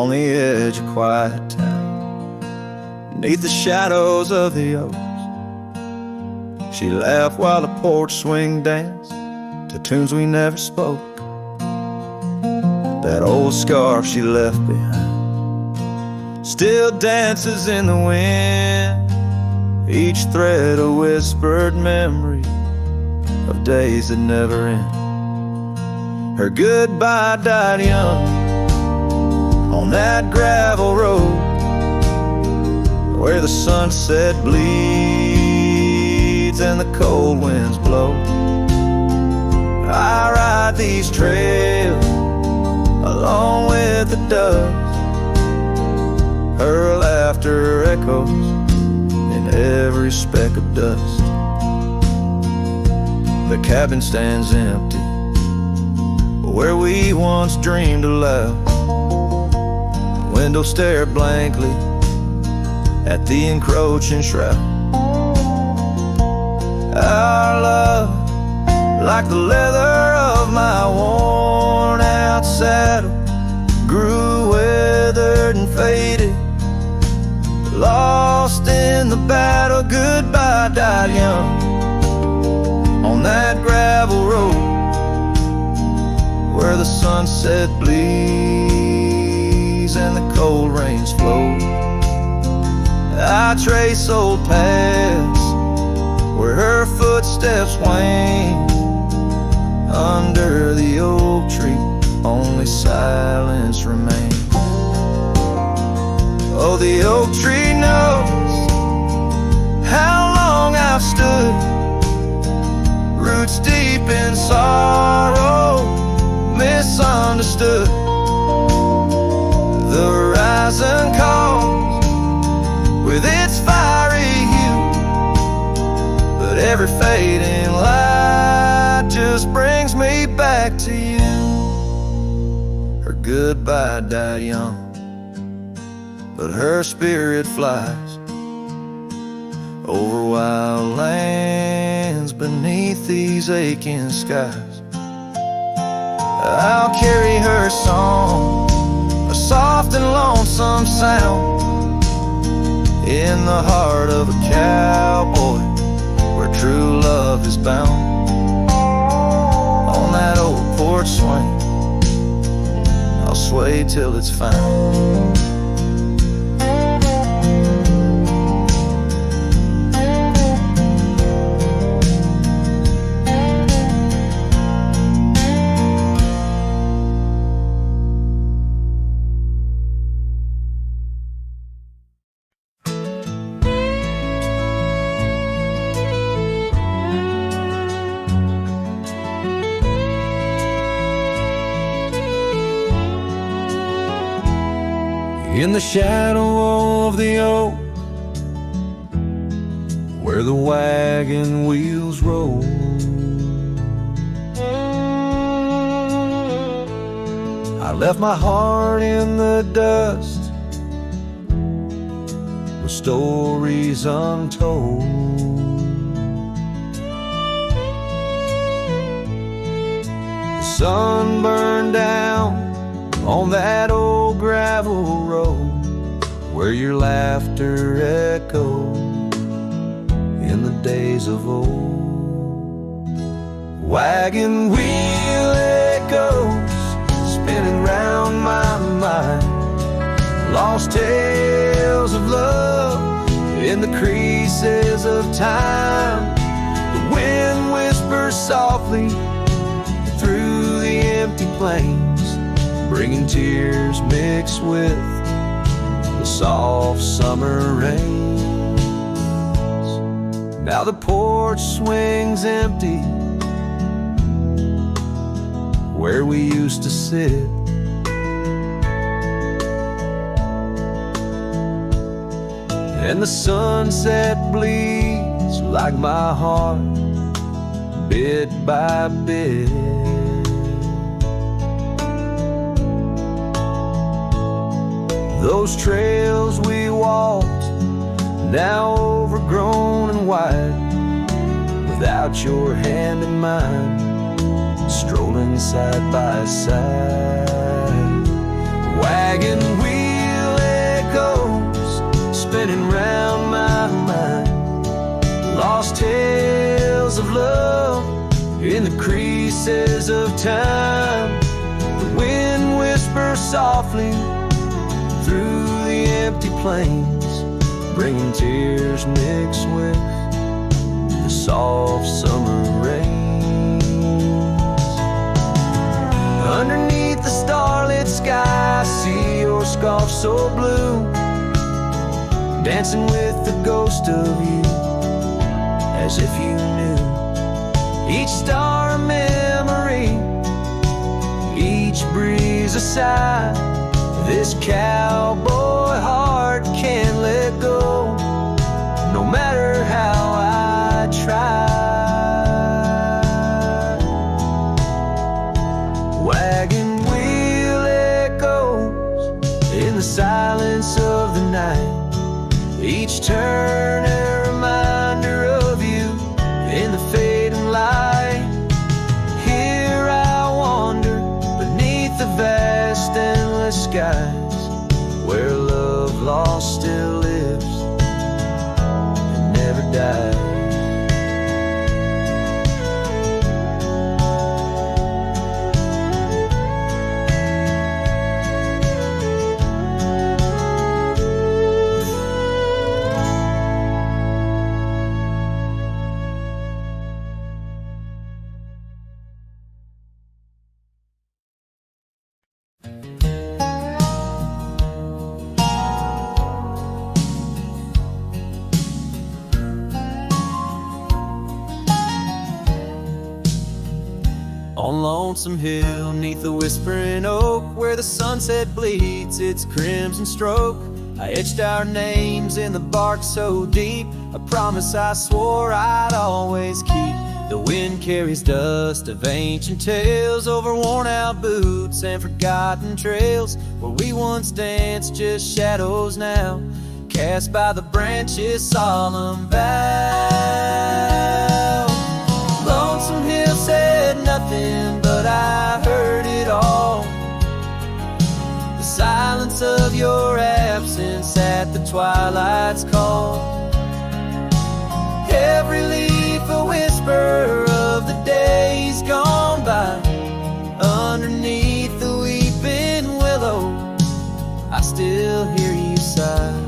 on the edge of quiet town, beneath the shadows of the oaks. She laughed while the porch swing danced to tunes we never spoke. That old scarf she left behind still dances in the wind, each thread a whispered memory of days that never end. Her goodbye died young on that gravel road where the sunset bleeds and the cold winds blow. I ride these trails along with the doves. Her laughter echoes in every speck of dust. The cabin stands empty where we once dreamed aloud. The window stared blankly at the encroaching shroud. Our love, like the leather of my worn out saddle, grew weathered and faded, lost in the battle. Goodbye died young on that gravel road where the sunset bleeds and the cold rains flow. I trace old paths where her footsteps wane. Under the oak tree only silence remains. Oh, the oak tree knows how long I've stood, roots deep in sorrow, misunderstood. The horizon calls with its fiery hue, but every fading light just brings me back to you. Her goodbye died young, but her spirit flies over wild lands beneath these aching skies. I'll carry her song, a soft and lonesome sound, in the heart of a cowboy where true love is bound. On that old porch swing I'll sway till it's found. In the shadow of the oak, where the wagon wheels roll, I left my heart in the dust with stories untold. The sun burned down on that old gravel road where your laughter echoed in the days of old. Wagon wheel echoes spinning round my mind, lost tales of love in the creases of time. The wind whispers softly through the empty plains, bringing tears mixed with the soft summer rains. Now the porch swings empty where we used to sit, and the sunset bleeds like my heart bit by bit. Those trails we walked, now overgrown and wide, without your hand in mine, strolling side by side. Wagon wheel spinning round my mind. Lost tales of love in the creases of time. The wind whispers softly through the empty plains, bringing tears mixed with the soft summer rains. Underneath the starlit sky, I see your scarf so blue, dancing with the ghost of you, as if you knew. Each star a memory, each breeze a sigh. This cowboy heart can't let go, no matter how I try. Wagon wheel echoes in the silence of the night, each turn a reminder of you in the fading light. Here I wander beneath the vast endless skies, where love lost still lives and never dies. On Lonesome Hill, neath the whispering oak, where the sunset bleeds its crimson stroke, I etched our names in the bark so deep, a promise I swore I'd always keep. The wind carries dust of ancient tales over worn-out boots and forgotten trails, where we once danced just shadows now, cast by the branches' solemn vow. Lonesome Hill said nothing, but I heard it all. The silence of your absence at the twilight's call. Every leaf a whisper of the days gone by. Underneath the weeping willow, I still hear you sigh.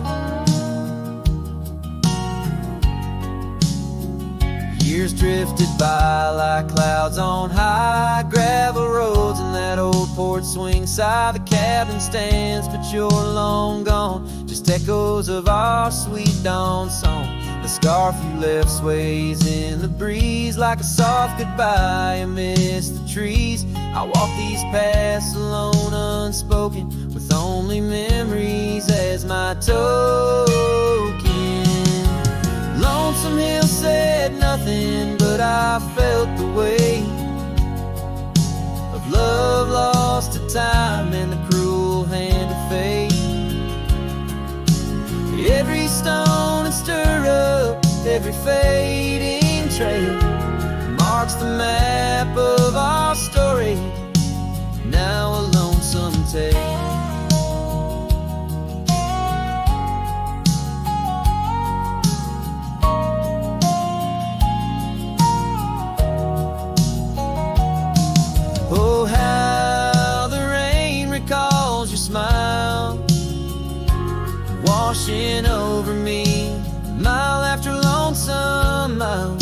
Years drifted by like clouds on high, gravel roads and that old porch swing side. The cabin stands, but you're long gone, just echoes of our sweet dawn song. The scarf you left sways in the breeze like a soft goodbye amidst the trees. I walk these paths alone, unspoken, with only memories as my token. Lonesome Hill said nothing, but I felt the weight of love lost to time and the cruel hand of fate. Every stone and stir up, every fading trail marks the map of our story, now a lonesome tale. Oh, how the rain recalls your smile, washing over me, mile after lonesome mile.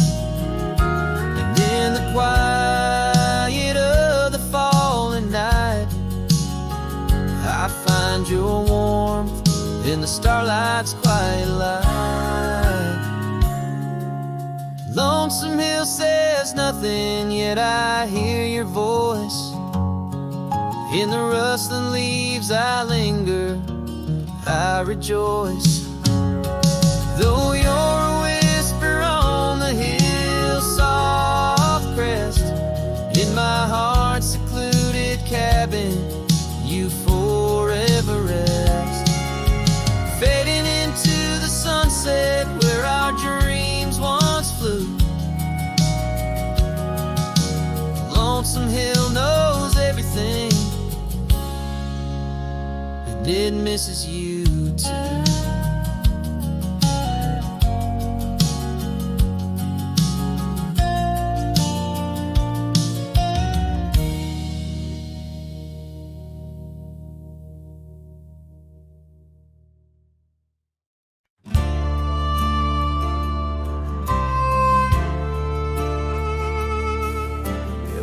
And in the quiet of the falling night, I find your warmth in the starlight's quiet light. Lonesome Hill says nothing, yet I hear your voice. In the rustling leaves I linger, I rejoice. Though you're a whisper on the hill's soft crest, in my heart's secluded cabin you forever rest. Fading into the sunset where our dreams once flew. Lonesome Hill knows everything, and it misses you too.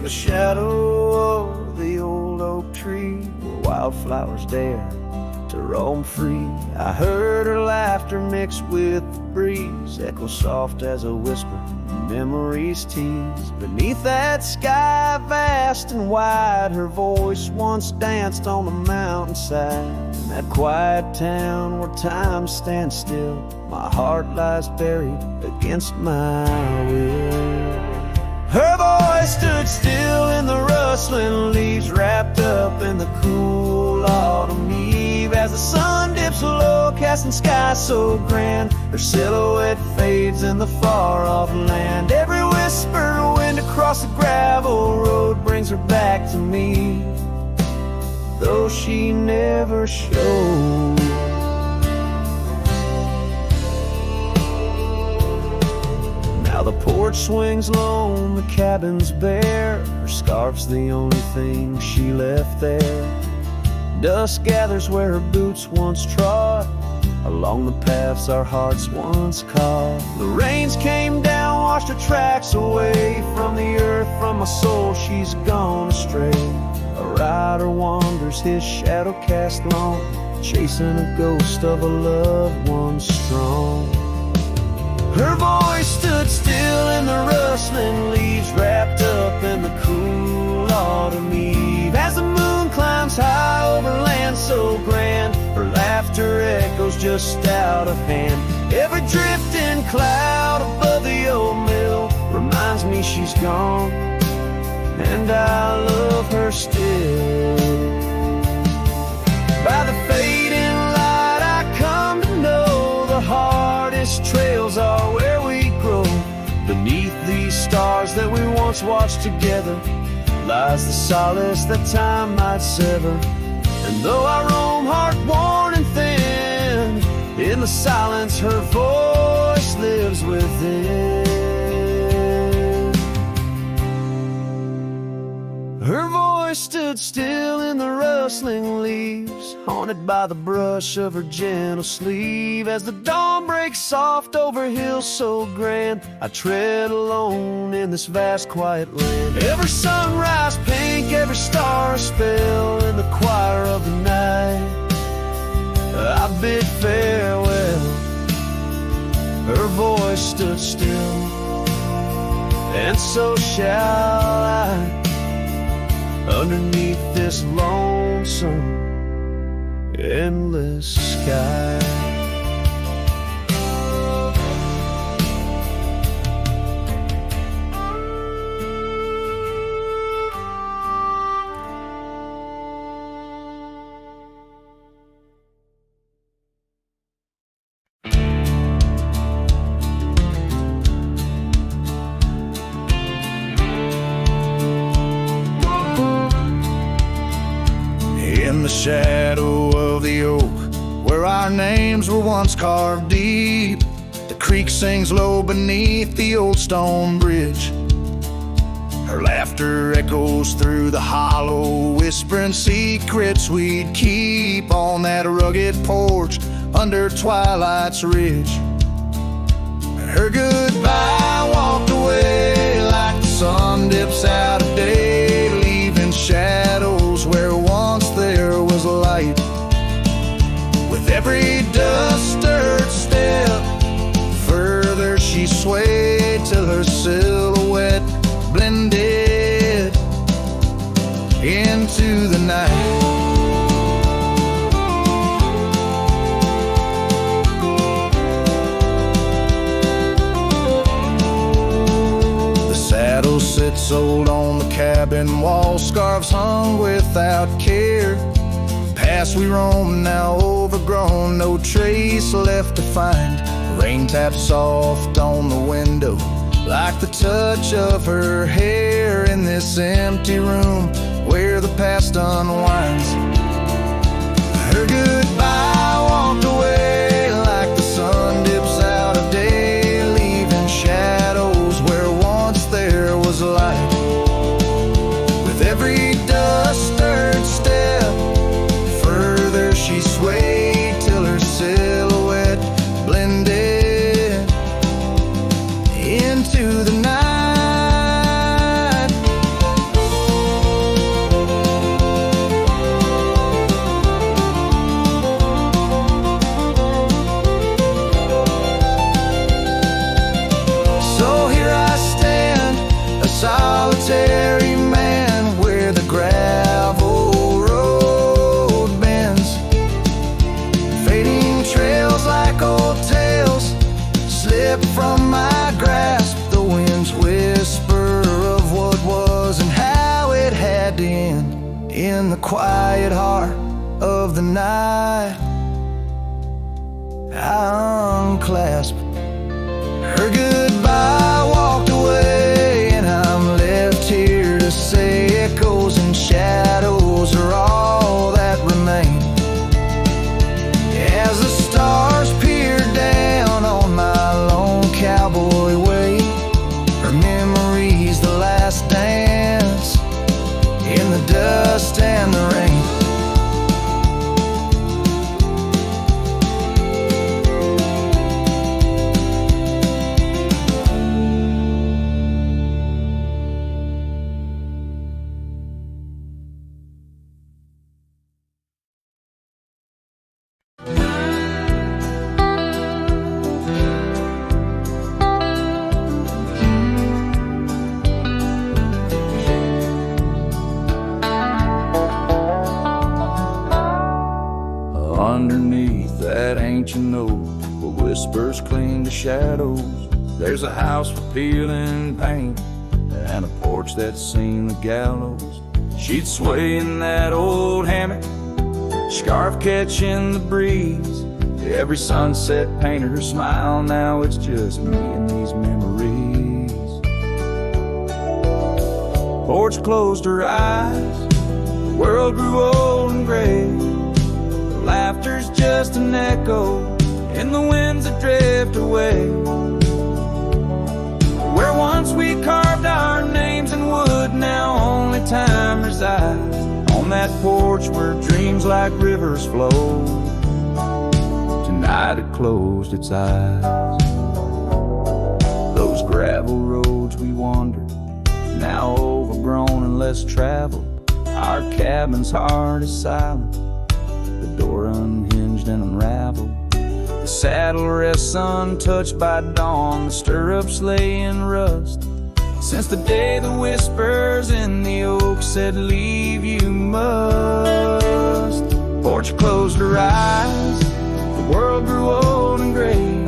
the shadow of the old oak tree where wildflowers dare to roam free. I heard her laughter mixed with the breeze, echo soft as a whisper, memories tease. Beneath that sky vast and wide, her voice once danced on the mountainside. In that quiet town where time stands still, my heart lies buried against my will. Her voice stood still in the rustling leaves, wrapped up in the cool autumn eve. As the sun dips low, casting sky so grand, her silhouette fades in the far-off land. Every whisper wind across the gravel road brings her back to me, though she never showed. Now the porch swings lone, the cabin's bare, her scarf's the only thing she left there. Dust gathers where her boots once trod, along the paths our hearts once caught. The rains came down, washed her tracks away from the earth, from my soul she's gone astray. A rider wanders, his shadow cast long, chasing a ghost of a loved one strong. Her voice stood still in the rustling leaves, wrapped up in the cool autumn eve. As the moon climbs high over land so grand, her laughter echoes just out of hand. Every drifting cloud above the old mill reminds me she's gone, and I love her still. By the fading light I come to know the hardest trails are where we grow. Beneath these stars that we once watched together lies the solace that time might sever. And though I roam heart worn and thin, in the silence her voice lives within. Her voice stood still in the rustling leaves, haunted by the brush of her gentle sleeve. As the dawn breaks soft over hills so grand, I tread alone in this vast quiet land. Every sunrise pink, every star a spell, in the choir of the night I bid farewell. Her voice stood still, and so shall I, underneath this lonesome, endless sky. In the shadow of the oak, where our names were once carved deep, the creek sings low beneath the old stone bridge. Her laughter echoes through the hollow, whispering secrets we'd keep on that rugged porch under twilight's ridge. Her goodbye walked away like the sun dips out of day, leaving shadows where once there was light. With every dust-stirred step, further she swayed till her silhouette blended into the night. Saddle sits old on the cabin wall, scarves hung without care. Past we roam, now overgrown, no trace left to find. Rain taps soft on the window, like the touch of her hair in this empty room where the past unwinds. Her goodbye walked away like the sun dips out of day, leaving shadows where once there was light. With every dust-stirred step, further she swayed till her silhouette blended into the night. in the quiet heart of the night. I unclasped her goodbye, walked away, and I'm left here to say echoes and shadows are all that remain. As the stars peer down on my lone cowboy way, her memory's the last dance in the dust and the rain. Underneath that ancient oak, where whispers cling to shadows, there's a house for peeling paint and a porch that's seen the gallows. She'd sway in that old hammock, scarf catching the breeze. Every sunset painted her smile. Now it's just me and these memories. Porch closed her eyes, the world grew old and gray. Laughter's just an echo in the winds that drift away. Where once we carved our names in wood, now only time resides. On that porch where dreams like rivers flow, tonight it closed its eyes. Those gravel roads we wandered, now overgrown and less traveled. Our cabin's heart is silent, the door unhinged and unraveled. The saddle rests untouched by dawn, the stirrups lay in rust. Since the day the whispers in the oak said, leave you must. Porch closed her eyes, the world grew old and gray.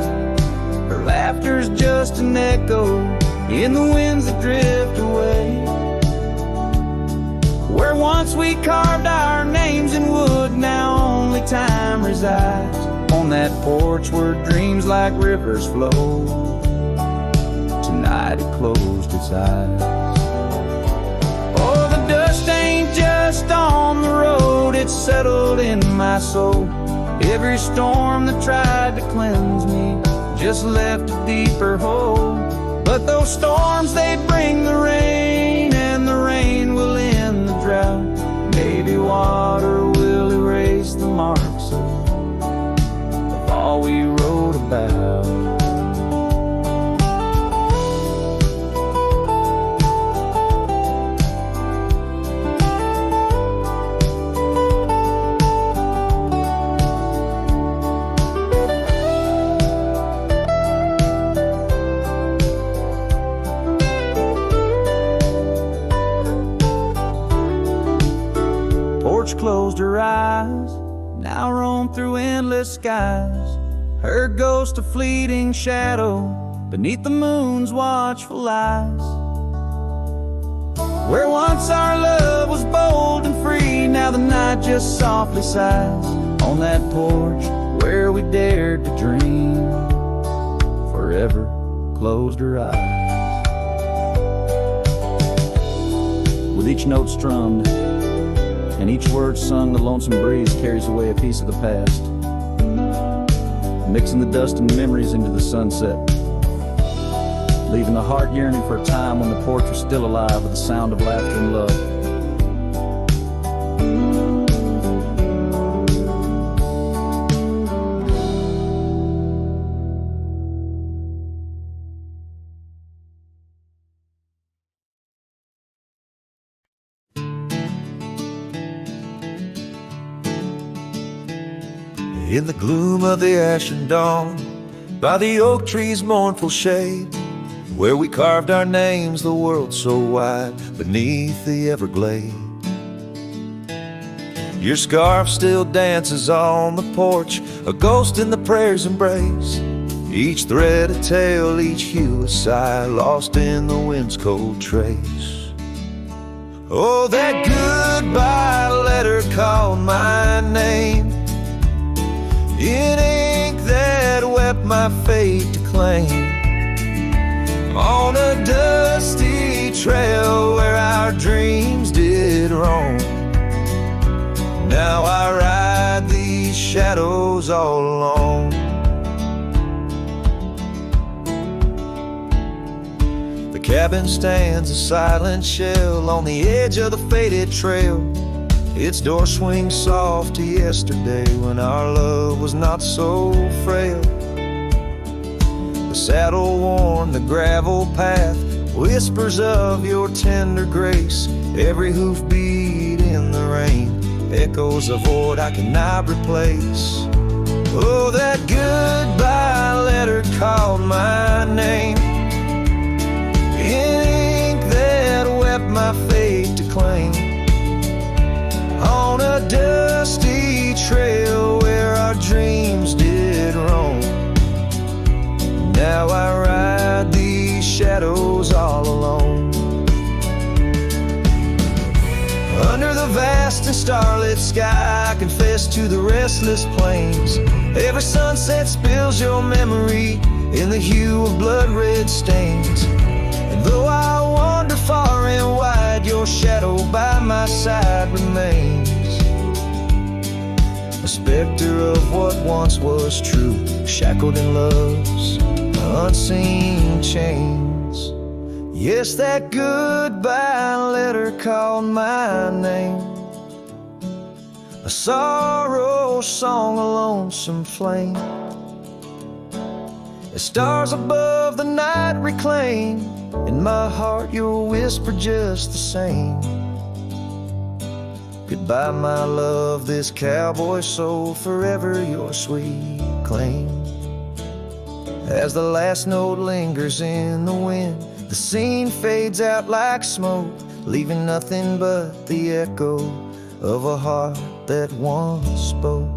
Her laughter's just an echo in the winds that drift away. Where once we carved our names in wood, now only time resides. On that porch where dreams like rivers flow, tonight it closed its eyes. Oh, the dust ain't just on the road, it's settled in my soul. Every storm that tried to cleanse me just left a deeper hole. But those storms, they bring the rain, and the rain will end the drought. Maybe water will erase the marks of all we wrote about. Closed her eyes, now roam through endless skies. Her ghost a fleeting shadow beneath the moon's watchful eyes. Where once our love was bold and free, now the night just softly sighs. On that porch where we dared to dream, forever closed her eyes. With each note strummed and each word sung, the lonesome breeze carries away a piece of the past, mixing the dust and memories into the sunset, leaving the heart yearning for a time when the porch was still alive with the sound of laughter and love. In the gloom of the ashen dawn, by the oak tree's mournful shade, where we carved our names, the world so wide, beneath the everglade. Your scarf still dances on the porch, a ghost in the prayer's embrace. Each thread a tale, each hue a sigh, lost in the wind's cold trace. Oh, that goodbye letter called my name in ink that wept my fate to claim. On a dusty trail where our dreams did roam, now I ride these shadows all alone. The cabin stands a silent shell on the edge of the faded trail. Its door swings soft to yesterday when our love was not so frail. The saddle worn, the gravel path whispers of your tender grace. Every hoofbeat in the rain echoes a void I cannot replace. Oh, that goodbye letter called my name in ink that wept my fate to claim. On a dusty trail where our dreams did roam, now I ride these shadows all alone. Under the vast and starlit sky, I confess to the restless plains. Every sunset spills your memory in the hue of blood-red stains. And though I wander far and wide, your shadow by my side remains. A specter of what once was true, shackled in love's unseen chains. Yes, that goodbye letter called my name, a sorrow song, a lonesome flame. As stars above the night reclaim, in my heart your whisper just the same. Goodbye my love, this cowboy soul, forever your sweet claim. As the last note lingers in the wind, the scene fades out like smoke, leaving nothing but the echo of a heart that once spoke.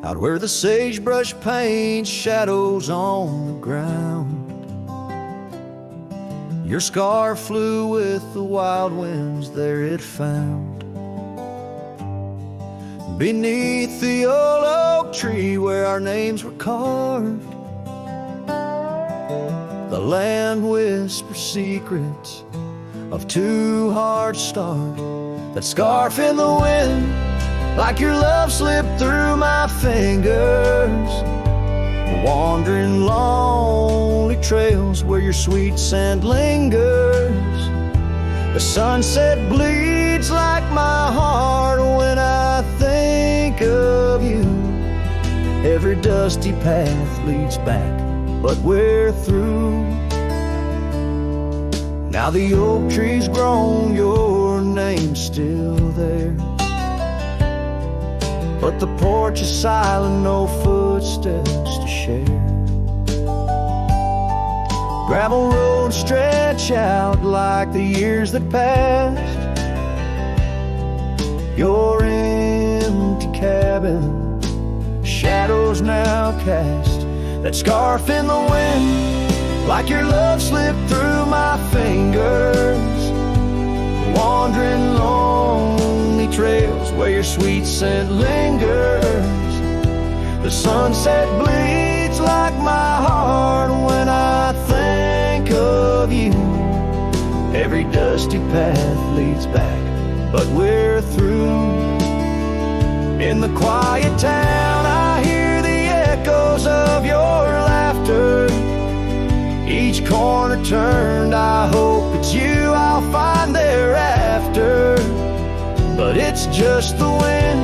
Out where the sagebrush paints shadows on the ground, your scar flew with the wild winds, there it found. Beneath the old oak tree where our names were carved, the land whispers secrets of two hearts starved. That scarf in the wind, like your love slipped through my fingers. Wandering lonely trails where your sweet scent lingers. The sunset bleeds like my heart when I think of you. Every dusty path leads back, but we're through. Now the oak tree's grown, your name's still there, but the porch is silent, no footsteps to share. Gravel roads stretch out like the years that passed. Your empty cabin, shadows now cast. That scarf in the wind, like your love slipped through my fingers. Wandering lonely trails where your sweet scent lingers. The sunset bleeds like my heart when I think of you. Every dusty path leads back, but we're through. In the quiet town I hear the echoes of your laughter. Each corner turned, I hope it's you I'll find thereafter. But it's just the wind,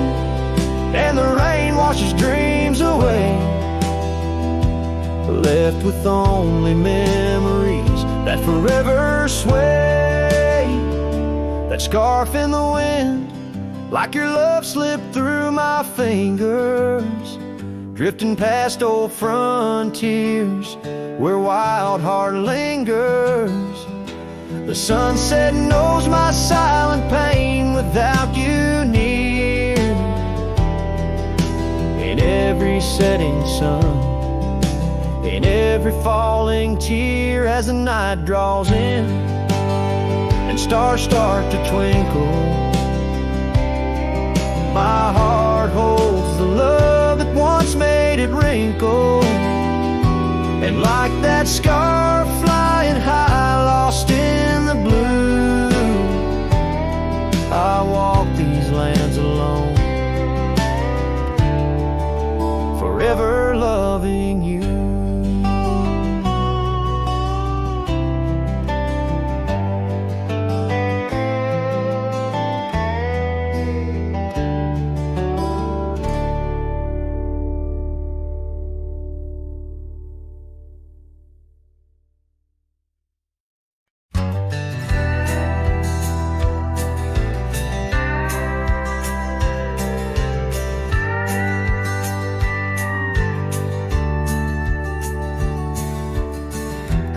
and the rain washes dreams away. left with only memories that forever sway. That scarf in the wind, like your love slipped through my fingers, drifting past old frontiers where wild heart lingers. The sunset knows my silent pain without you near. In every setting sun, in every falling tear, as the night draws in and stars start to twinkle, my heart holds the love that once made it wrinkle. And like that scarf flying high, lost in the blue, I walk these lands alone, forever loving you.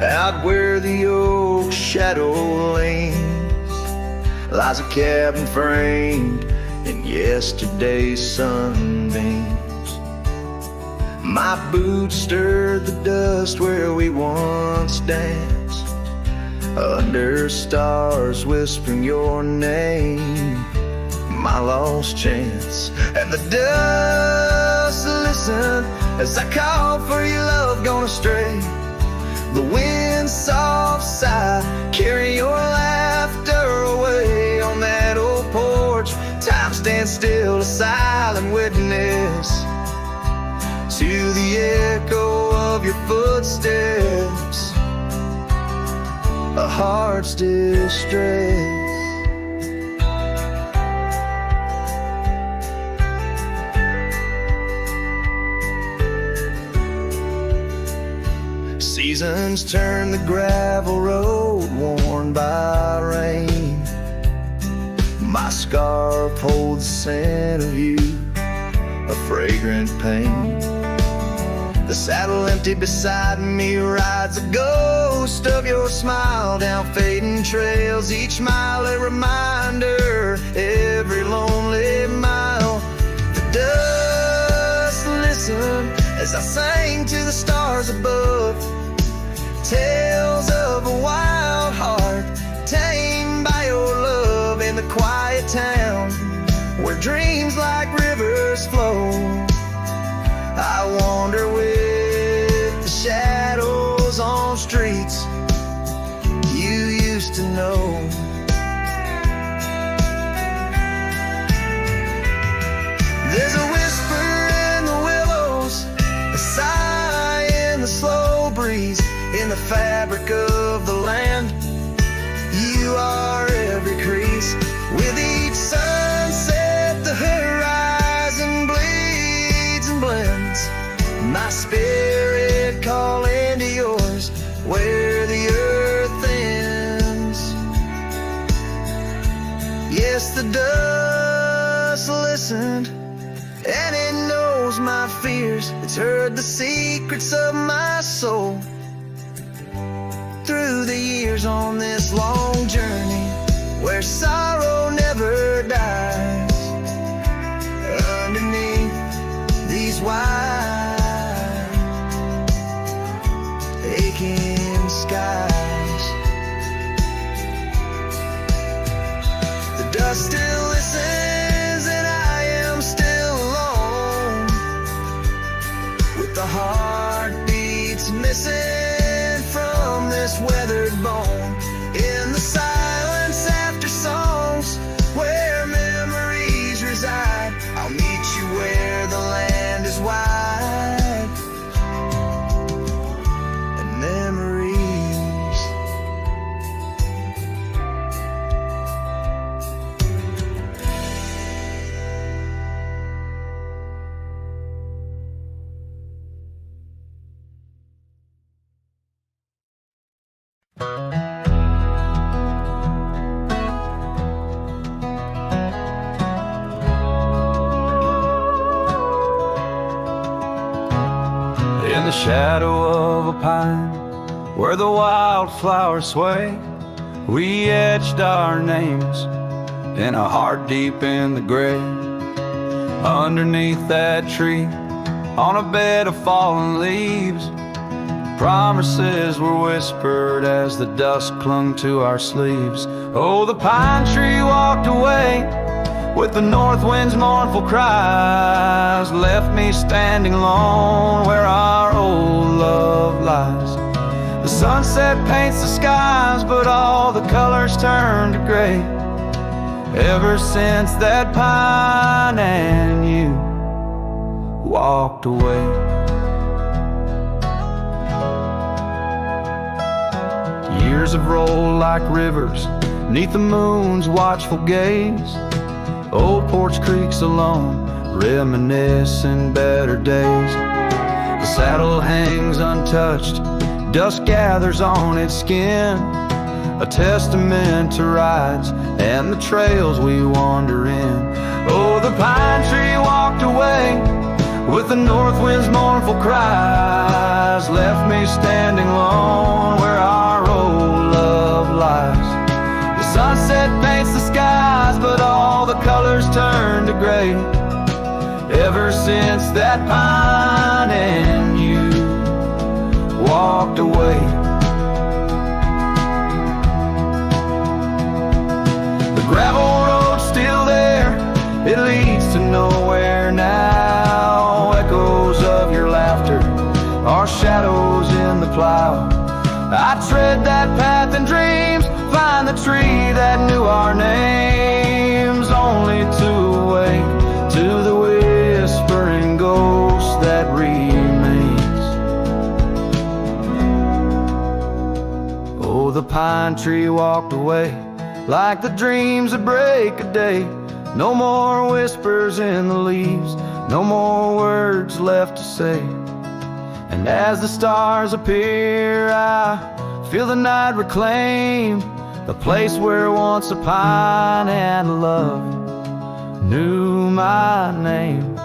Out where the oak shadow leans lies a cabin framed in yesterday's sunbeams. My boots stirred the dust where we once danced, under stars whispering your name, my lost chance. And the dust listened as I called for your love gone astray. The wind's soft sigh carry your laughter away. On that old porch, time stands still, a silent witness to the echo of your footsteps, a heart's distress. Seasons turn the gravel road worn by rain. My scarf holds the scent of you, a fragrant pain. The saddle empty beside me rides a ghost of your smile down fading trails. Each mile a reminder, every lonely mile. The dust listened as I sang to the stars above, tales of a wild heart tamed by your love. In the quiet town where dreams like rivers flow, I wander with the shadows on streets you used to know. There's a whisper in the willows, a sigh in the slow breeze, in the fabric of the land. You are every crease. With each sunset the horizon bleeds and blends, my spirit calling to yours where the earth ends. Yes, the dust listened and it knows my fears. It's heard the secrets of my soul through the years on this long journey where sorrow never dies. Underneath these wide aching skies, the dust still listens and I am still alone, with the heartbeats missing from this weathered bone. In the silence after songs where memories reside, I'll meet you where the land is wide and memories In the shadow of a pine, where the wildflowers sway, we etched our names in a heart deep in the grave. Underneath that tree, on a bed of fallen leaves, promises were whispered as the dust clung to our sleeves. Oh, the pine tree walked away with the north wind's mournful cries, left me standing alone where our old love lies. The sunset paints the skies, but all the colors turn to gray ever since that pine and you walked away. Years have rolled like rivers neath the moon's watchful gaze. Old porch creaks alone, reminiscing better days. The saddle hangs untouched, dust gathers on its skin, a testament to rides and the trails we wander in. Oh, the pine tree walked away with the north wind's mournful cries, left me standing alone where our old love lies. The sunset paints the skies, but all the colors turn to gray ever since that pine and you walked away. The gravel road's still there, it leads to nowhere now. Echoes of your laughter are shadows in the plow. I tread that path in dreams, find the tree that knew our names, only to awake to the whispering ghost that remains. Oh, the pine tree walked away like the dreams that break a day. No more whispers in the leaves, no more words left to say. And as the stars appear, I feel the night reclaim the place where once a pine and love knew my name.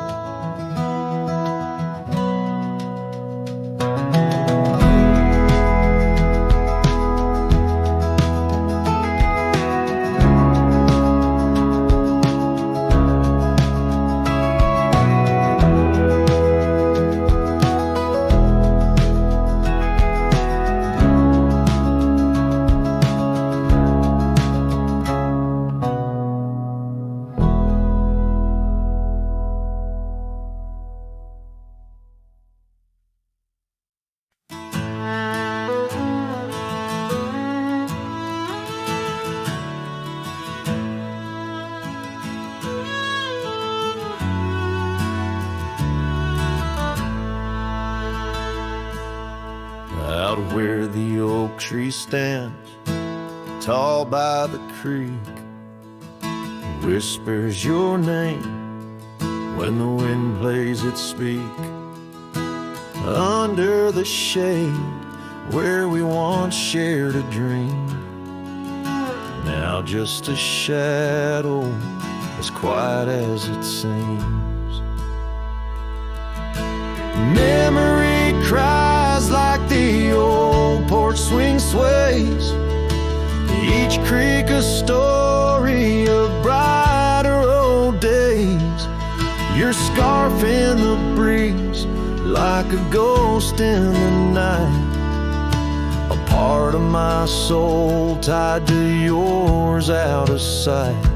Out where the oak tree stands, tall by the creek, whispers your name when the wind plays its speak. Under the shade where we once shared a dream, now just a shadow as quiet as it seems. Memory cries like the old porch swing sways, each creak a story of brighter old days. Your scarf in the breeze like a ghost in the night, a part of my soul tied to yours out of sight.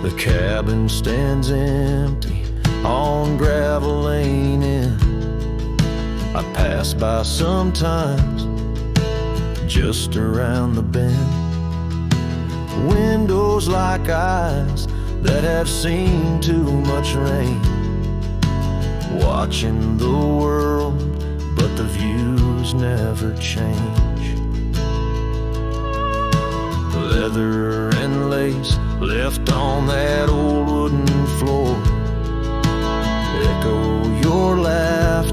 The cabin stands empty on gravel lane in. I pass by sometimes just around the bend. Windows like eyes that have seen too much rain, watching the world, but the views never change. Leather and lace left on that old wooden floor, echo your laugh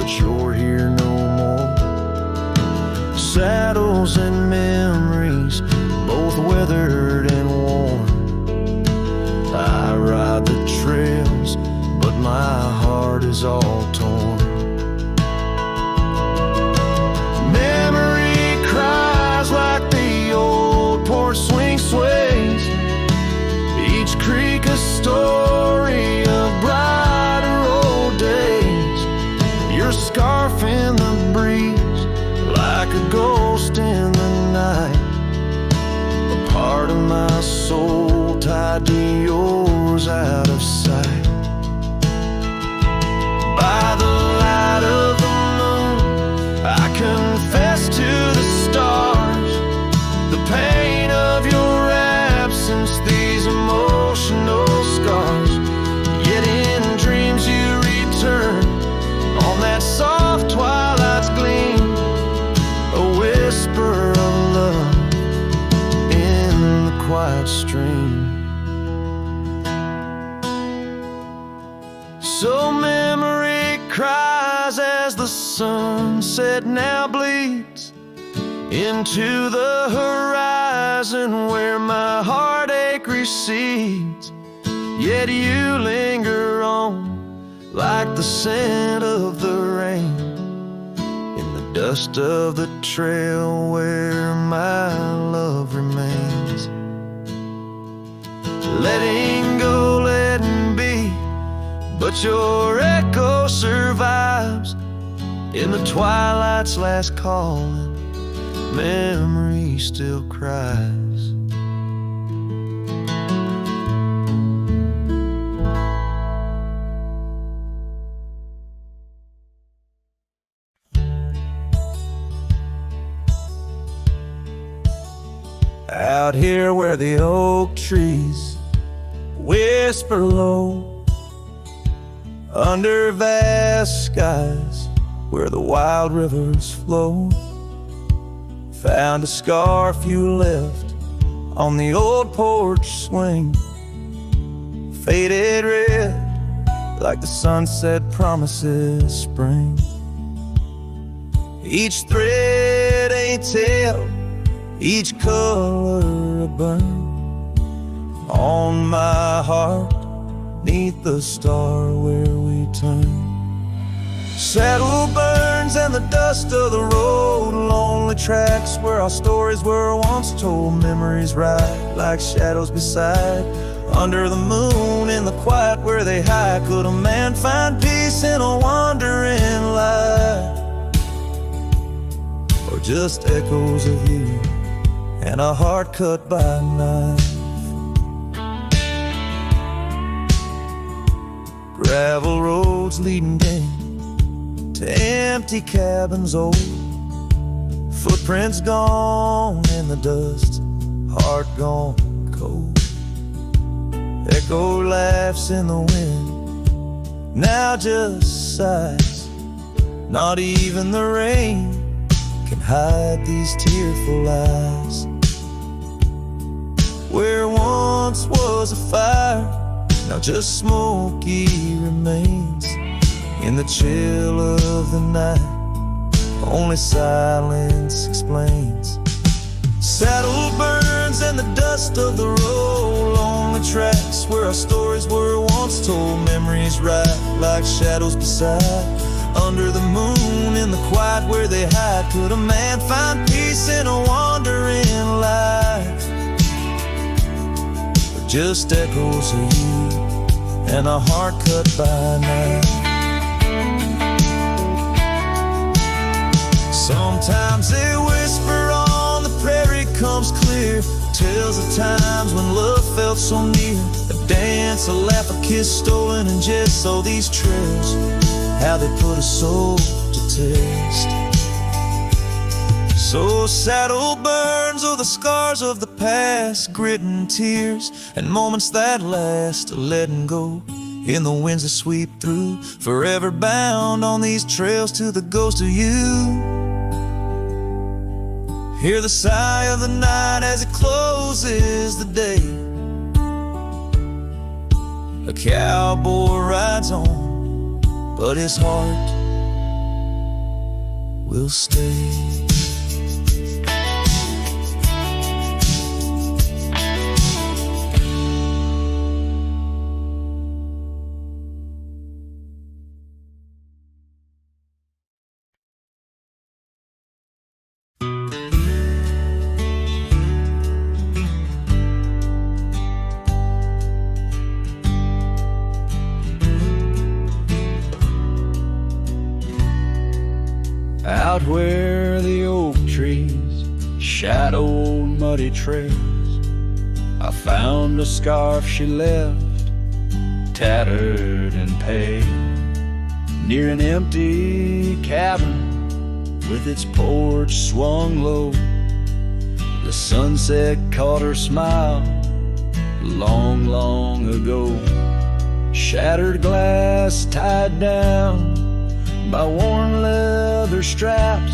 but you're here no more. Saddles and memories, both weathered and worn. I ride the trails, but my heart is all torn. Memory cries like the old porch swing sways, each creak a story of brighter old days. Your scarf in the breeze, like a ghost in the night, a part of my soul tied to yours out of sight. By the light of the moon, I confess to the stars the pain of your absence, these emotional scars. Yet in dreams you return on that soft twilight's gleam, a whisper of love in the quiet stream. So memory cries as the sunset now bleeds into the horizon where my heartache recedes. Yet you linger on like the scent of the rain in the dust of the trail where my love remains. Letting go, letting be, but your echo survives in the twilight's last calling. Memory still cries. Out here where the oak trees whisper low, under vast skies where the wild rivers flow, found a scarf you left on the old porch swing, faded red like the sunset promises spring. Each thread a tale, each color a burn on my heart, neath the star where we turn. Saddle burns and the dust of the road, lonely tracks where our stories were once told. Memories ride like shadows beside, under the moon in the quiet where they hide. Could a man find peace in a wandering life, or just echoes of you and a heart cut by a knife? Gravel roads leading down to empty cabins old, footprints gone in the dust, heart gone cold. Echo laughs in the wind, now just sighs. Not even the rain can hide these tearful eyes. Where once was a fire, now just smoky remains. In the chill of the night, only silence explains. Saddle burns and the dust of the road, lonely tracks where our stories were once told. Memories ride like shadows beside, under the moon in the quiet where they hide. Could a man find peace in a wandering life, or just echoes of you and a heart cut by a knife? Sometimes a whisper on the prairie comes clear, tales of times when love felt so near. A dance, a laugh, a kiss stolen in jest. So these trails, how they put a soul to test. So saddle burns, oh the scars of the past, grit and tears, and moments that last, letting go in the winds that sweep through, forever bound on these trails to the ghost of you. Hear the sigh of the night as it closes the day. A cowboy rides on, but his heart will stay. Out where the oak trees shadowed muddy trails, I found a scarf she left, tattered and pale, near an empty cabin with its porch swung low. The sunset caught her smile long, long ago. Shattered glass tied down by worn leather straps,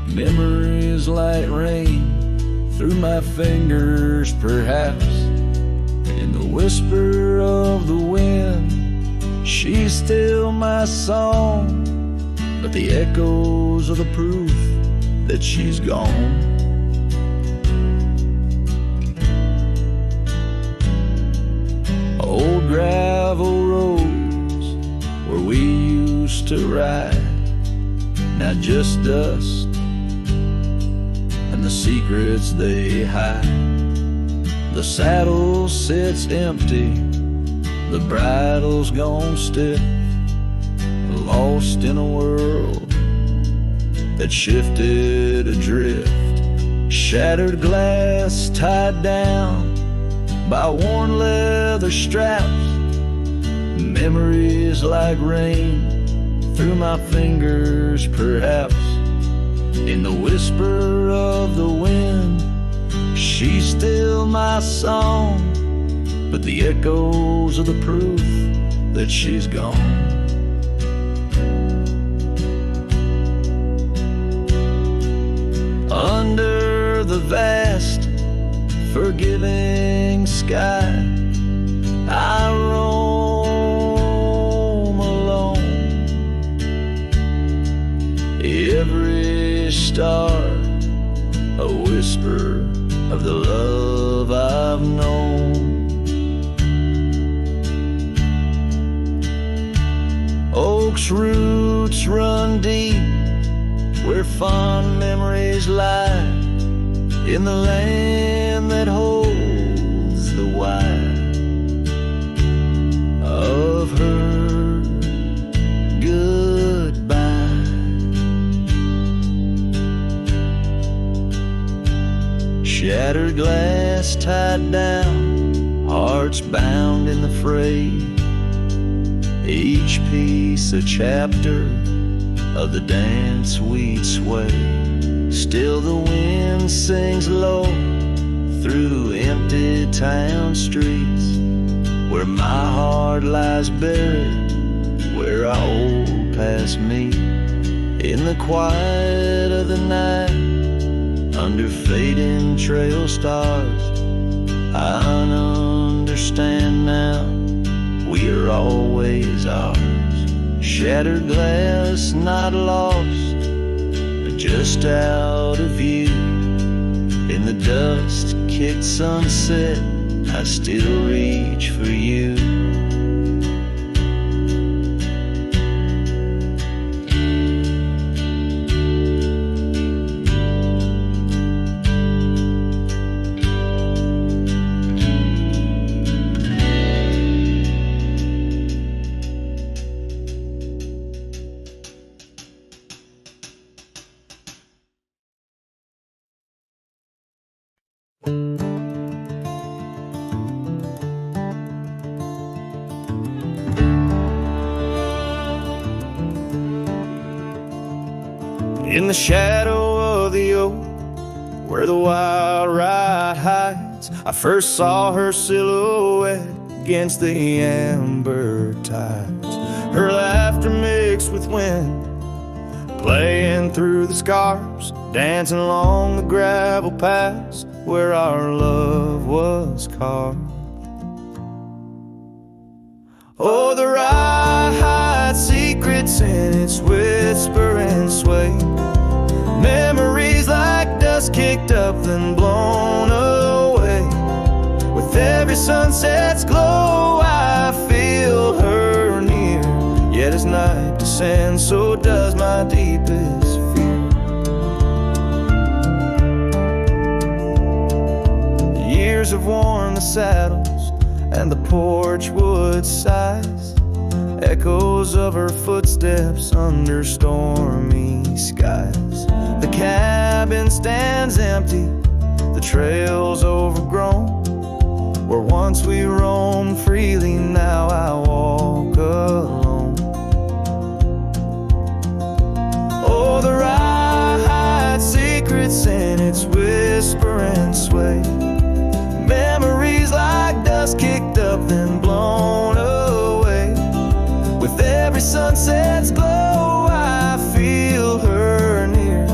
memories like rain through my fingers perhaps. In the whisper of the wind, she's still my song, but the echoes are the proof that she's gone. Old gravel roads where we used to ride, now just dust and the secrets they hide. The saddle sits empty, the bridle's gone stiff, lost in a world that shifted adrift. Shattered glass tied down by worn leather straps, memories like rain through my fingers perhaps. In the whisper of the wind, she's still my song, but the echoes are the proof that she's gone. Under the vast forgiving sky, I roam alone. Every star a whisper of the love I've known. Oak's roots run deep where fond memories lie, in the land that holds the why of her goodbye. Shattered glass tied down, hearts bound in the fray, each piece a chapter of the dance we'd sway. Still the wind sings low through empty town streets, where my heart lies buried, where our old past meet. In the quiet of the night, under fading trail stars, I understand now, we are always ours. Shattered glass not lost, just out of view. In the dust-kicked sunset, I still reach for you. In the shadow of the oak, where the wild ride hides, I first saw her silhouette against the amber tides. Her laughter mixed with wind, playing through the scars, dancing along the gravel paths where our love was carved. Oh, the ride hides secrets in its whisper and sway, kicked up then blown away. With every sunset's glow I feel her near. Yet as night descends, so does my deepest fear. The years have worn the saddles and the porch wood sighs, echoes of her footsteps under stormy skies. The cabin stands empty, the trail's overgrown. Where once we roamed freely, now I walk alone. Oh, the ride hides secrets in its whisper and sway. Memories like dust kicked up then blown away. With every sunset's glow I feel her near.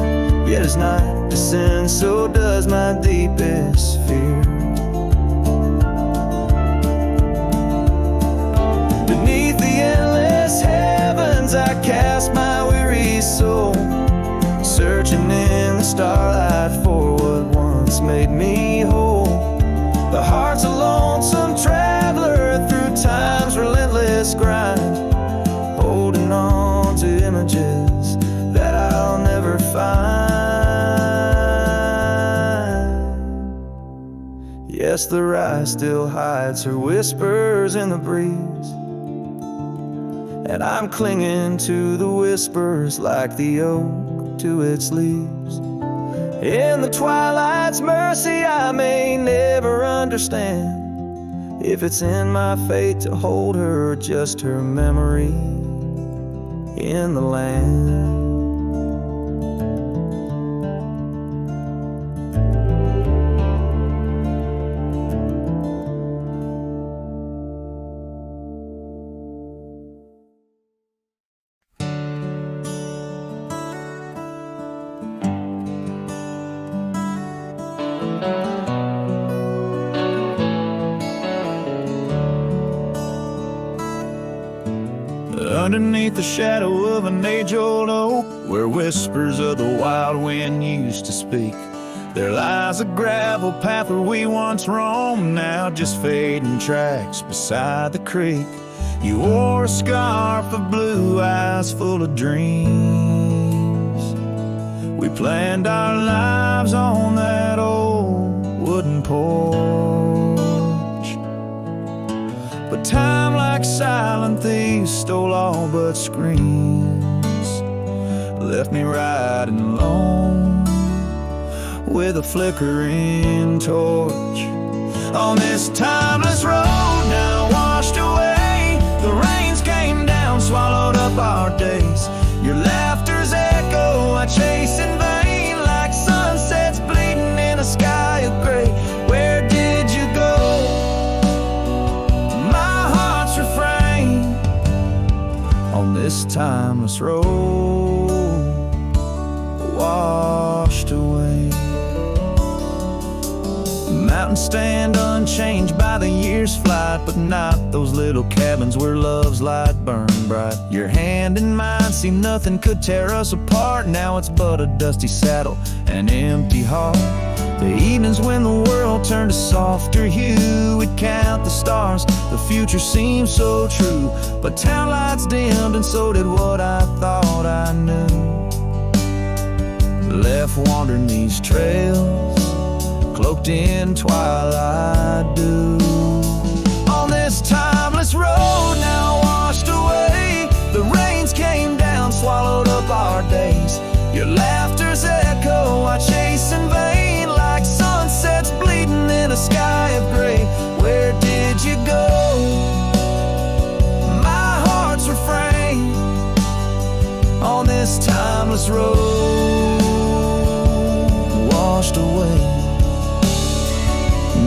Yet as night descends, so does my deepest fear. Beneath the endless heavens I cast my weary soul, searching in the starlight for what once made me whole. The heart's a lonesome traveler through time's relentless grind, holding on to images that I'll never find. Yes, the rye still hides her whispers in the breeze, and I'm clinging to the whispers like the oak to its leaves. In the twilight's mercy I may never understand if it's in my fate to hold her or just her memory in the land. Underneath the shadow of an age-old oak, where whispers of the wild wind used to speak, there lies a gravel path where we once roamed, now just fading tracks beside the creek. You wore a scarf of blue eyes full of dreams. We planned our lives on that old wooden porch, but time like silent thieves stole all but screams, left me riding alone with a flickering torch. On this timeless road now washed away, the rains came down, swallowed up our days. Your laughter's echo I chase in vain, like sunsets bleeding in a sky of gray. Where did you go? On this timeless road, washed away. Mountains stand unchanged by the year's flight, but not those little cabins where love's light burned bright. Your hand in mine, see nothing could tear us apart. Now it's but a dusty saddle, an empty heart. The evenings when the world turned a softer hue, we'd count the stars, the future seemed so true. But town lights dimmed and so did what I thought I knew. Left wandering these trails, cloaked in twilight dew. On this timeless road now washed away, the rains came down, swallowed up our days. Your laughter's echo I chase in vain, like sunsets bleeding in a sky of gray. Where did you go? My heart's refrain on this timeless road, washed away.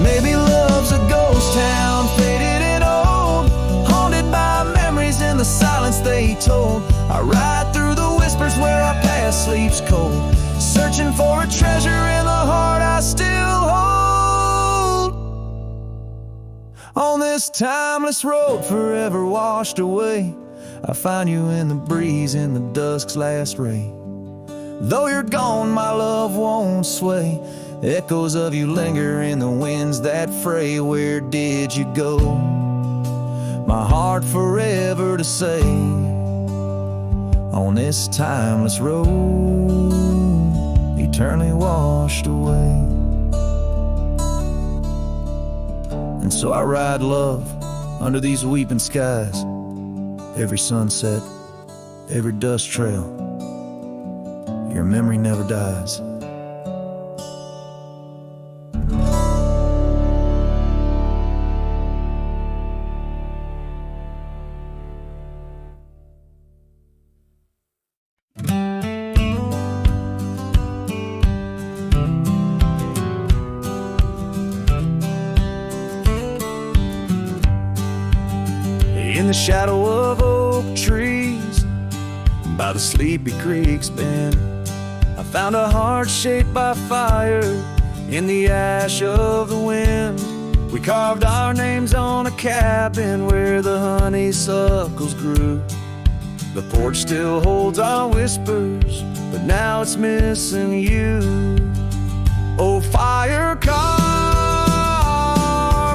Maybe love's a ghost town, faded and old, haunted by memories in the silence they told. I ride through the whispers where our past sleeps cold, searching for a treasure in the heart I still hold. On this timeless road forever washed away, I find you in the breeze in the dusk's last ray. Though you're gone, my love won't sway. Echoes of you linger in the winds that fray. Where did you go? My heart forever to say on this timeless road, eternally washed away. And so I ride love under these weeping skies, every sunset, every dust trail, your memory never dies. In the shadow of oak trees by the sleepy creek's bend, I found a heart shaped by fire in the ash of the wind. We carved our names on a cabin where the honeysuckles grew. The porch still holds our whispers, but now it's missing you. Oh, fire carved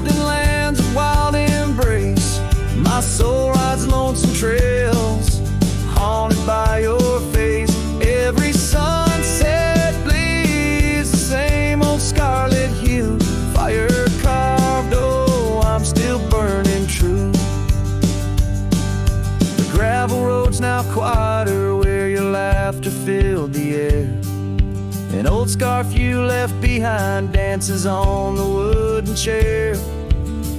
in lands of wild embrace, my soul rides lonesome trails, haunted by your face. Every sunset bleeds the same old scarlet hue. Fire carved, oh, I'm still burning true. The gravel road's now quieter where your laughter filled the air. An old scarf you left behind dances on the wooden chair.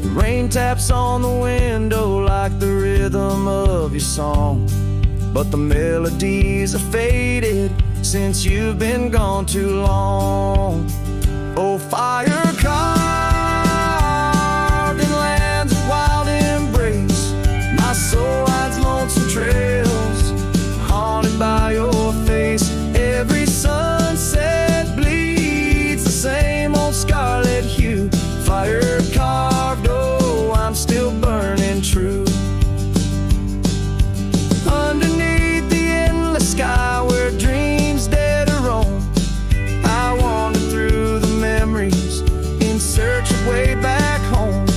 The rain taps on the window like the rhythm of your song, but the melodies are faded since you've been gone too long. Oh, fire carved in lands of wild embrace, my soul rides lonesome trails, haunted by your face. Every sunset bleeds the same old scarlet hue. Fire carved, oh, I'm still burning true. Underneath the endless sky where dreams dare to roam, I wander through the memories in search of way back home.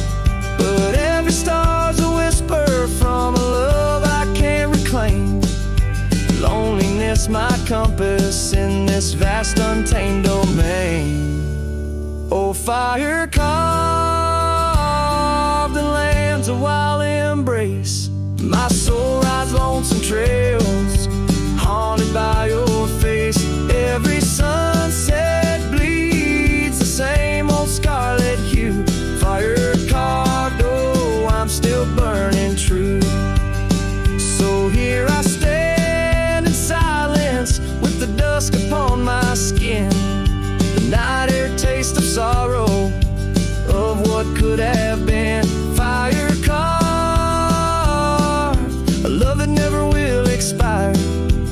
But every star's a whisper from a love I can't reclaim. Loneliness my compass in this vast untamed domain. Oh, fire carved in lands of wild embrace, my soul rides lonesome trails, haunted by your face. Every sunset bleeds the same old scarlet hue. Fire carved, oh, I'm still burning true. So here I stand in silence with the dusk upon my skin, the night air taste of sorrow of what could have been. Fire carved, a love that never will expire.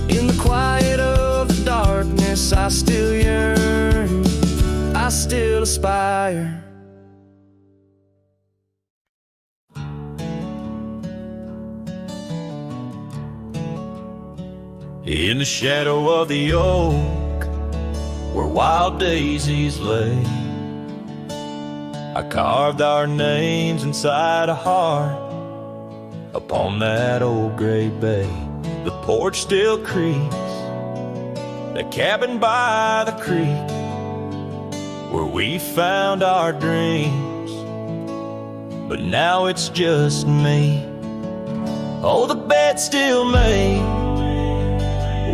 In the quiet of the darkness, I still yearn, I still aspire. In the shadow of the oak where wild daisies lay, I carved our names inside a heart upon that old gray bay. The porch still creaks, the cabin by the creek where we found our dreams, but now it's just me. Oh, the bed's still made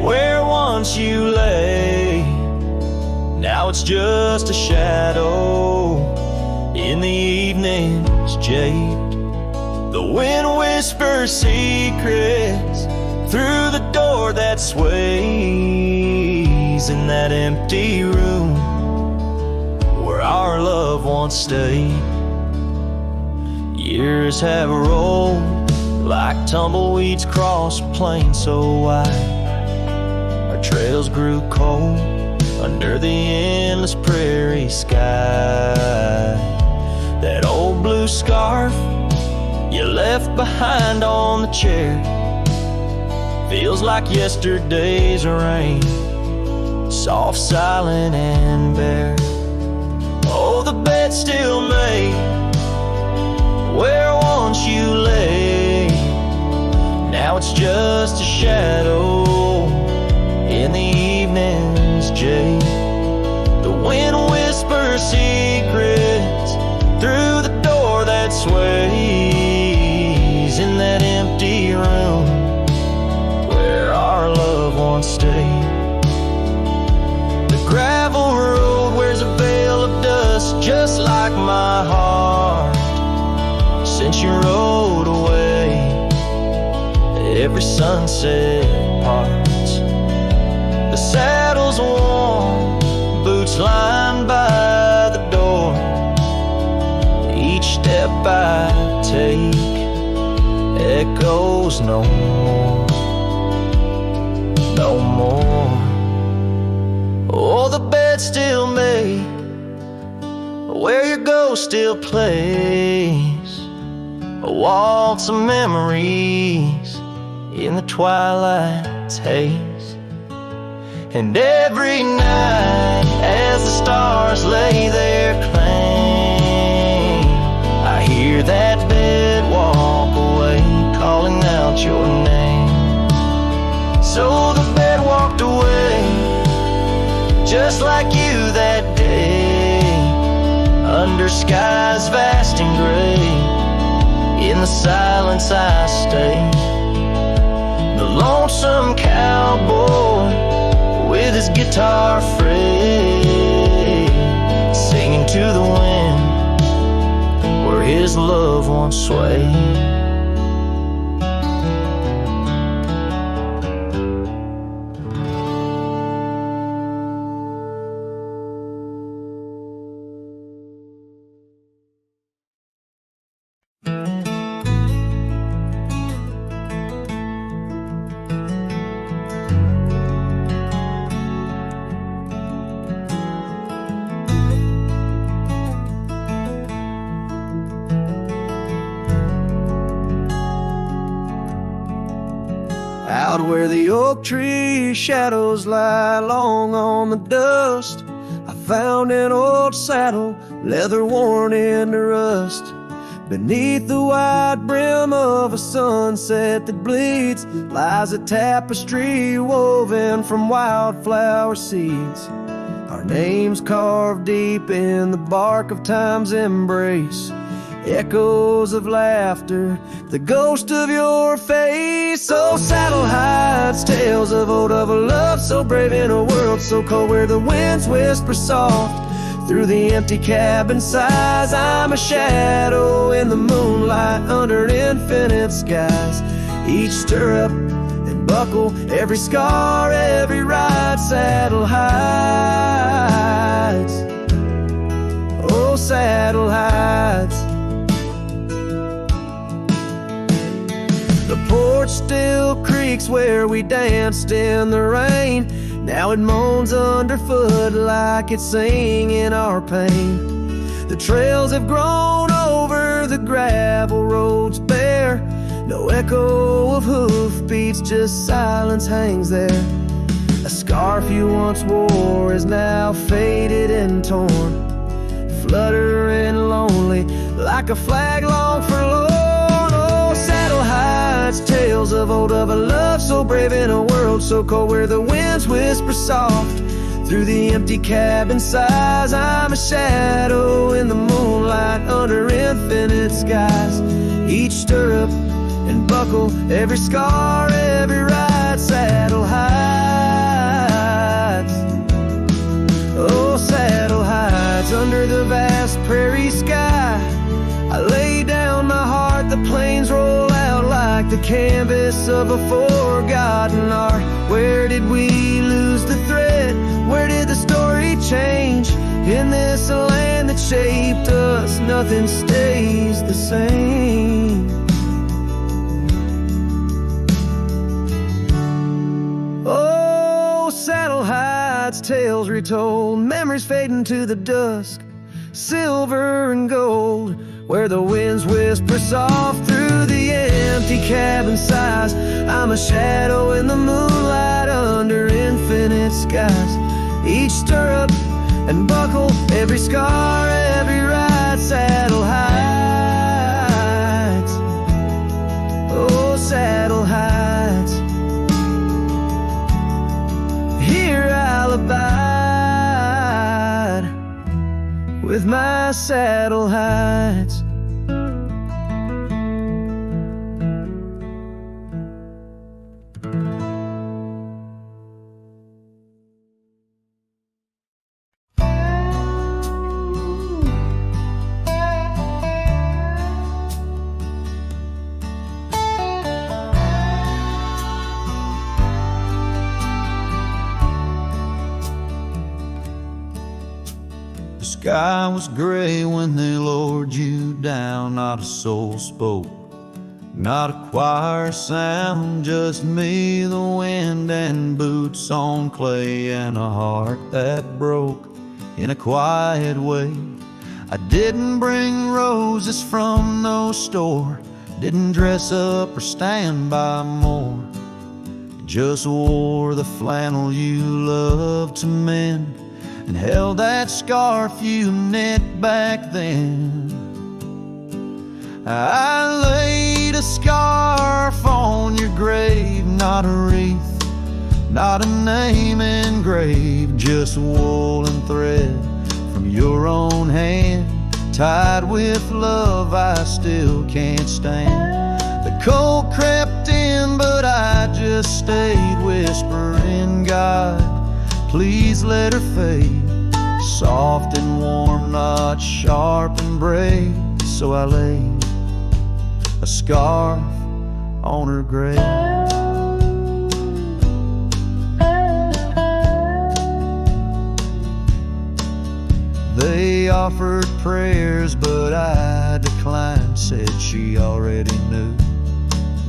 where once you lay, now it's just a shadow in the evening's jade. The wind whispers secrets through the door that sways in that empty room where our love once stayed. Years have rolled like tumbleweeds across a plain so wide. Our trails grew cold under the endless prairie sky. That old blue scarf you left behind on the chair feels like yesterday's rain, soft, silent, and bare. Oh, the bed's still made where once you lay. Now it's just a shadow in the evening's jade. The wind whispers secrets through the door that sways in that empty room where our loved ones stayed. The gravel road wears a veil of dust just like my heart since you rode away. Every sunset parts, the saddle's warm, boots lined by the door. Each step I take echoes no more, no more. Oh, the bed's still made where your ghost still plays a waltz of memories in the twilight's haze. And every night as the stars lay their claim, I hear that bed walk away, calling out your name. So the bed walked away, just like you that day, under skies vast and gray. In the silence I stay, the lonesome cowboy with his guitar frayed, singing to the wind where his love once swayed. Out where the oak tree shadows lie long on the dust, I found an old saddle, leather worn into rust. Beneath the wide brim of a sunset that bleeds lies a tapestry woven from wildflower seeds. Our names carved deep in the bark of time's embrace, echoes of laughter, the ghost of your face. Oh, saddle hides tales of old, of a love so brave in a world so cold, where the winds whisper soft through the empty cabin sighs. I'm a shadow in the moonlight under infinite skies. Each stirrup and buckle, every scar, every ride, saddle hides. Oh, saddle hides. The porch still creaks where we danced in the rain. Now it moans underfoot like it's singing our pain. The trails have grown over the gravel roads bare. No echo of hoofbeats, just silence hangs there. A scarf you once wore is now faded and torn, fluttering lonely like a flag long forlorn. Oh, saddle hides tales of old, of a love so brave in a world so cold, where the winds whisper soft through the empty cabin sighs. I'm a shadow in the moonlight under infinite skies. Each stirrup and buckle, every scar, every ride, saddle hides. Oh, saddle hides under the vast prairie sky. I lay down my heart, the plains roll out like the canvas of a forgotten art. Where did we lose the thread? Where did the story change? In this land that shaped us, nothing stays the same. Oh, saddle hides, tales retold, memories fading to the dusk, silver and gold, where the winds whisper soft through the empty cabin sighs. I'm a shadow in the moonlight under infinite skies. Each stirrup and buckle every scar, every right saddle heights. Oh, saddle heights. Here I'll abide with my saddle heights. The sky was gray when they lowered you down. Not a soul spoke, not a choir sound, just me, the wind, and boots on clay, and a heart that broke in a quiet way. I didn't bring roses from no store, didn't dress up or stand by more, just wore the flannel you loved to mend, and held that scarf you knit back then. I laid a scarf on your grave, not a wreath, not a name engraved, just wool and thread from your own hand, tied with love I still can't stand. The cold crept in, but I just stayed, whispering, God, please let her fade. Soft and warm, not sharp and brave. So I laid a scarf on her grave. They offered prayers, but I declined, said she already knew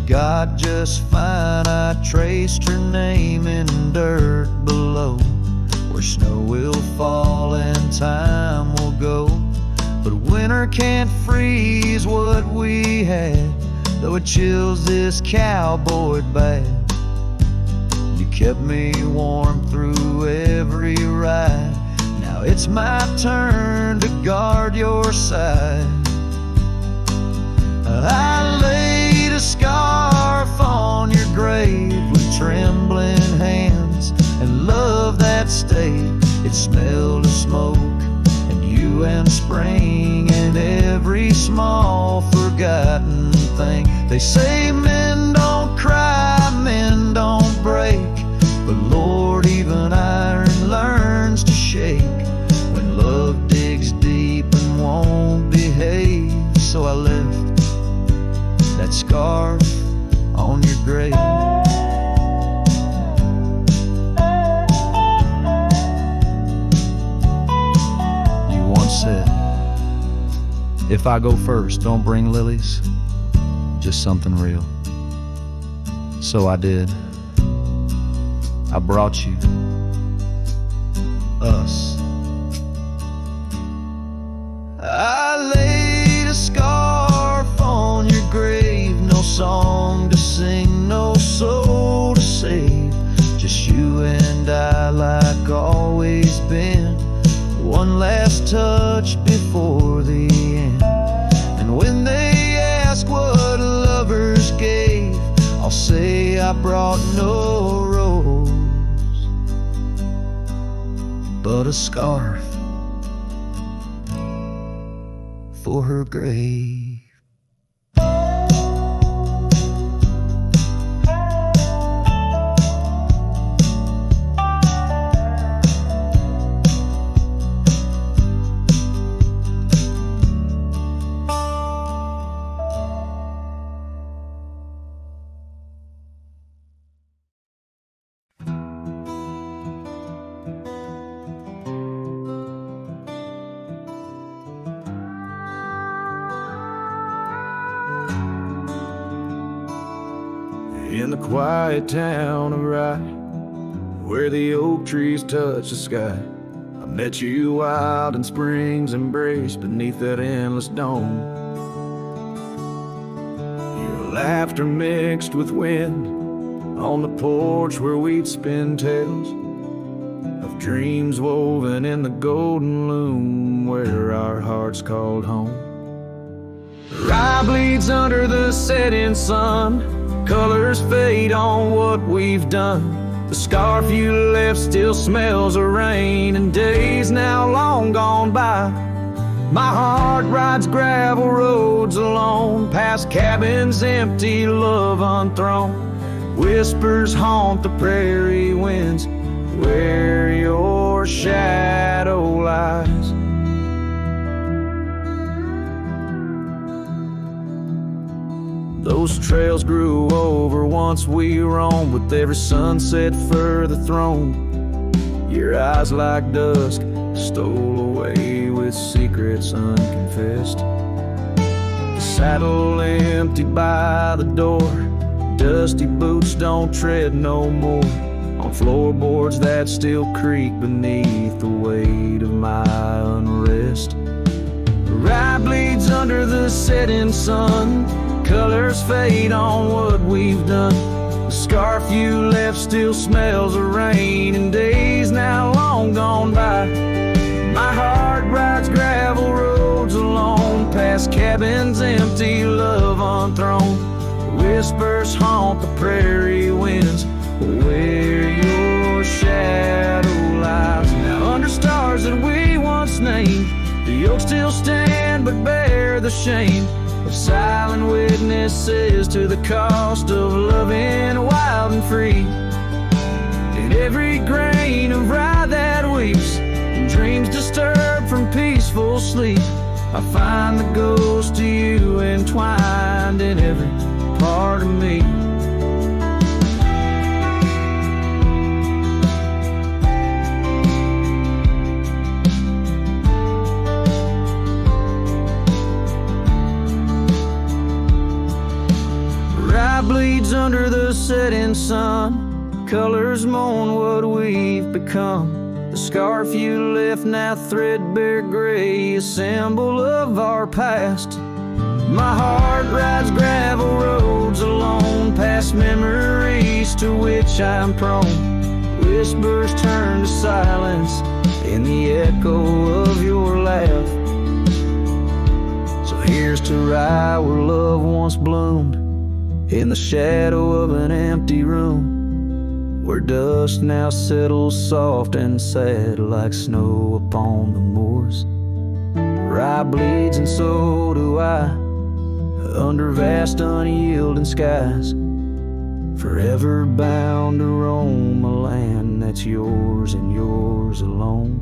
God just fine. I traced her name in dirt below, where snow will fall and time will go, but winter can't freeze what we had, though it chills this cowboy bad. You kept me warm through every ride, now it's my turn to guard your side. I laid a scarf on your grave with trembling hands and love that stayed. It smelled of smoke and you and spring and every small forgotten thing. They say men don't cry, men don't break, but Lord, even iron learns to shake when love digs deep and won't behave. So I left that scarf on your grave. You once said, if I go first, don't bring lilies, just something real. So I did. I brought you us. I laid a scarf on your grave, no song to sing, no soul to save, just you and I like always been, one last touch before the end. And when they ask what lovers gave, I'll say I brought no rose, but a scarf for her grave. In the quiet town of Rye, where the oak trees touch the sky, I met you wild in spring's embrace beneath that endless dome. Your laughter mixed with wind on the porch where we'd spin tales of dreams woven in the golden loom where our hearts called home. Rye bleeds under the setting sun, colors fade on what we've done. The scarf you left still smells of rain and days now long gone by. My heart rides gravel roads alone, past cabins empty, love unthrown. Whispers haunt the prairie winds where your shadow lies. Those trails grew over once we roamed, with every sunset further thrown. Your eyes like dusk stole away with secrets unconfessed. The saddle emptied by the door, dusty boots don't tread no more on floorboards that still creak beneath the weight of my unrest. Rye bleeds under the setting sun, colors fade on what we've done. The scarf you left still smells of rain and days now long gone by. My heart rides gravel roads alone, past cabins empty, love unthrown. Whispers haunt the prairie winds where your shadow lies. Now under stars that we once named, the oaks still stand but bear the shame of silent witnesses to the cost of loving wild and free. In every grain of rye that weeps, and dreams disturbed from peaceful sleep, I find the ghost of you entwined in every part of me. Rye bleeds under the setting sun, colors mourn what we've become. The scarf you left now threadbare gray, a symbol of our past. My heart rides gravel roads alone, past memories to which I'm prone. Whispers turn to silence in the echo of your laugh. So here's to rye where love once bloomed, in the shadow of an empty room, where dust now settles soft and sad like snow upon the moors. Rye bleeds and so do I, under vast unyielding skies, forever bound to roam a land that's yours and yours alone.